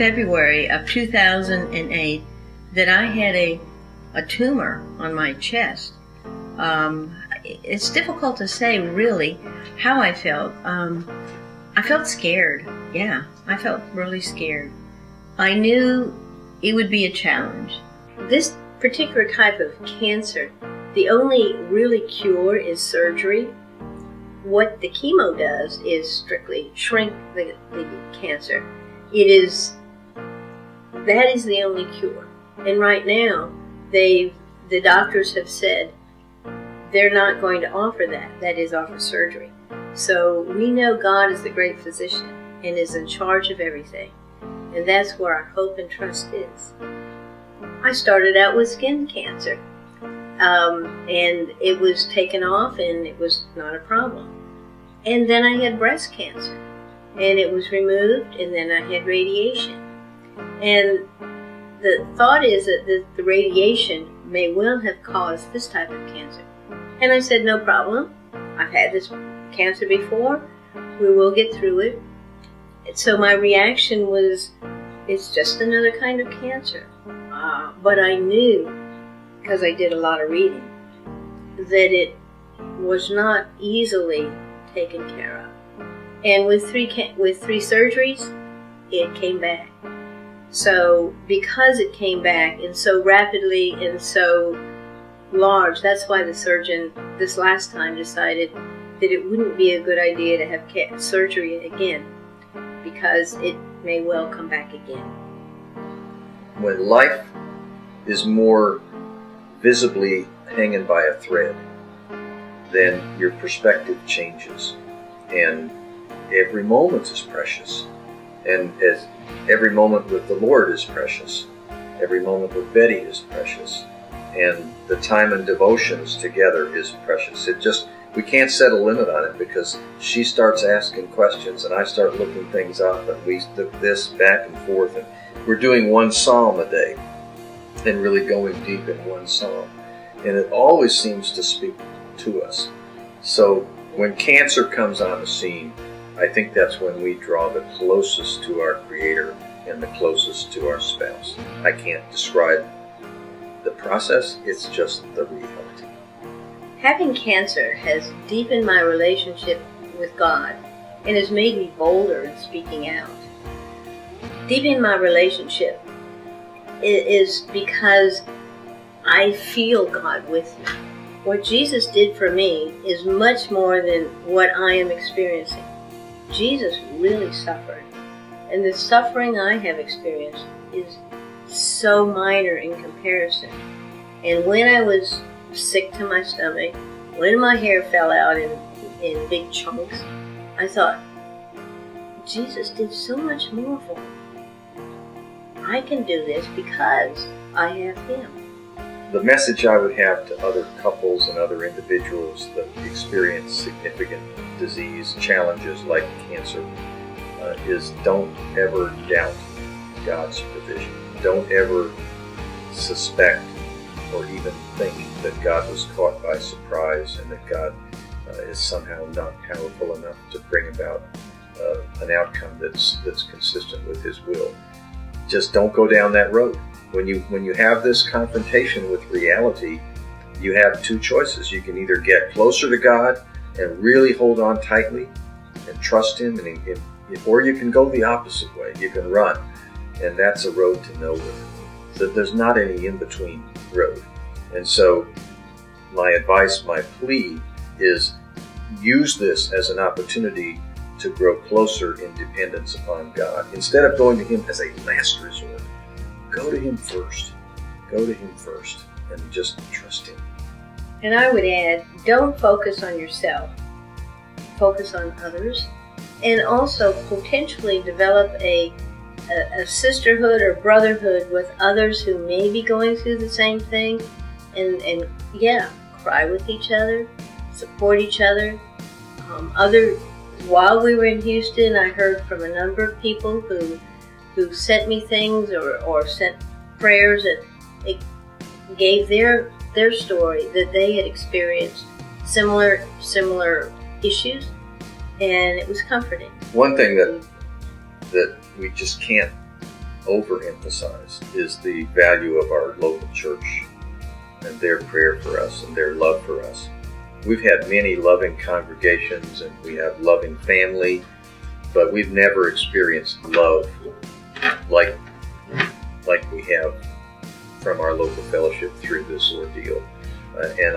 February of 2008 that I had a tumor on my chest. It's difficult to say really how I felt. I felt scared. Yeah, I felt really scared. I knew it would be a challenge. This particular type of cancer, the only really cure is surgery. What the chemo does is strictly shrink the cancer. That is the only cure. And right now, the doctors have said they're not going to offer that. That is, offer surgery. So we know God is the great physician and is in charge of everything. And that's where our hope and trust is. I started out with skin cancer. And it was taken off and it was not a problem. And then I had breast cancer. And it was removed, and then I had radiation. And the thought is that the radiation may well have caused this type of cancer. And I said, no problem. I've had this cancer before. We will get through it. And so my reaction was, it's just another kind of cancer. But I knew, because I did a lot of reading, that it was not easily taken care of. And with three surgeries, it came back. So because it came back and so rapidly and so large, that's why the surgeon this last time decided that it wouldn't be a good idea to have surgery again, because it may well come back again. When life is more visibly hanging by a thread, then your perspective changes. And every moment is precious. And as every moment with the Lord is precious. Every moment with Betty is precious. And the time and devotions together is precious. We can't set a limit on it, because she starts asking questions and I start looking things up, and we look this back and forth, and we're doing one psalm a day and really going deep in one psalm. And it always seems to speak to us. So when cancer comes on the scene, I think that's when we draw the closest to our Creator and the closest to our spouse. I can't describe the process, it's just the reality. Having cancer has deepened my relationship with God and has made me bolder in speaking out. Deepening my relationship is because I feel God with me. What Jesus did for me is much more than what I am experiencing. Jesus really suffered, and the suffering I have experienced is so minor in comparison. And when I was sick to my stomach, when my hair fell out in big chunks, I thought, Jesus did so much more for me. I can do this because I have Him. The message I would have to other couples and other individuals that experience significant disease challenges like cancer is don't ever doubt God's provision. Don't ever suspect or even think that God was caught by surprise and that God is somehow not powerful enough to bring about an outcome that's consistent with His will. Just don't go down that road. When you have this confrontation with reality, you have two choices. You can either get closer to God and really hold on tightly and trust Him, or you can go the opposite way. You can run, and that's a road to nowhere. So there's not any in-between road. And so my advice, my plea is use this as an opportunity to grow closer in dependence upon God. Instead of going to Him as a last resort, go to Him first. Go to Him first and just trust Him. And I would add, don't focus on yourself. Focus on others. And also potentially develop a sisterhood or brotherhood with others who may be going through the same thing. And cry with each other, support each other. While we were in Houston, I heard from a number of people who sent me things or sent prayers that gave their story that they had experienced similar issues, and it was comforting. One thing that we just can't overemphasize is the value of our local church and their prayer for us and their love for us. We've had many loving congregations and we have loving family, but we've never experienced love like we have from our local fellowship through this ordeal. And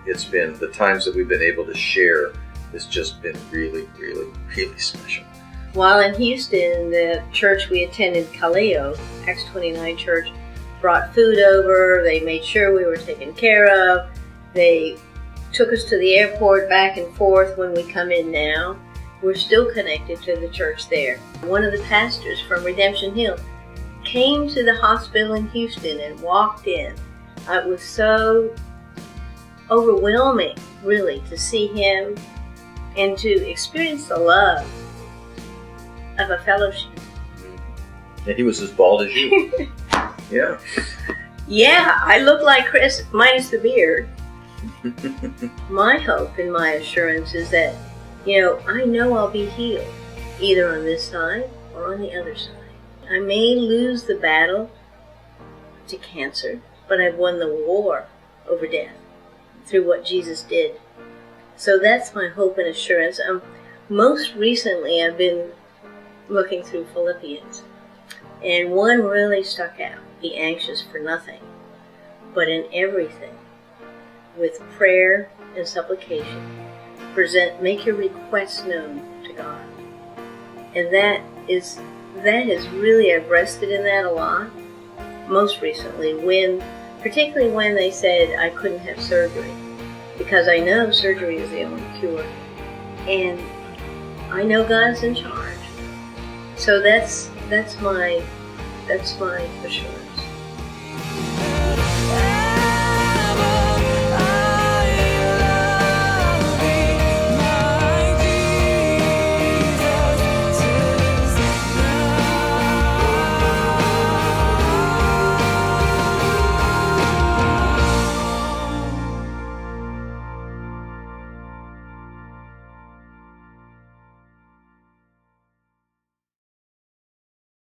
it's been, the times that we've been able to share, it's just been really, really, really special. While in Houston, the church we attended, Kaleo, Acts 29 Church, brought food over. They made sure we were taken care of. They took us to the airport back and forth when we come in now. We're still connected to the church there. One of the pastors from Redemption Hill came to the hospital in Houston and walked in. It was so overwhelming, really, to see him and to experience the love of a fellowship. And he was as bald as you. Yeah. Yeah, I look like Chris, minus the beard. My hope and my assurance is that, I know I'll be healed, either on this side or on the other side. I may lose the battle to cancer, but I've won the war over death through what Jesus did. So that's my hope and assurance. Most recently, I've been looking through Philippians, and one really stuck out: be anxious for nothing, but in everything, with prayer and supplication, make your requests known to God. And that is really, I've rested in that a lot. Most recently, particularly when they said I couldn't have surgery, because I know surgery is the only cure, and I know God's in charge. So that's my assurance.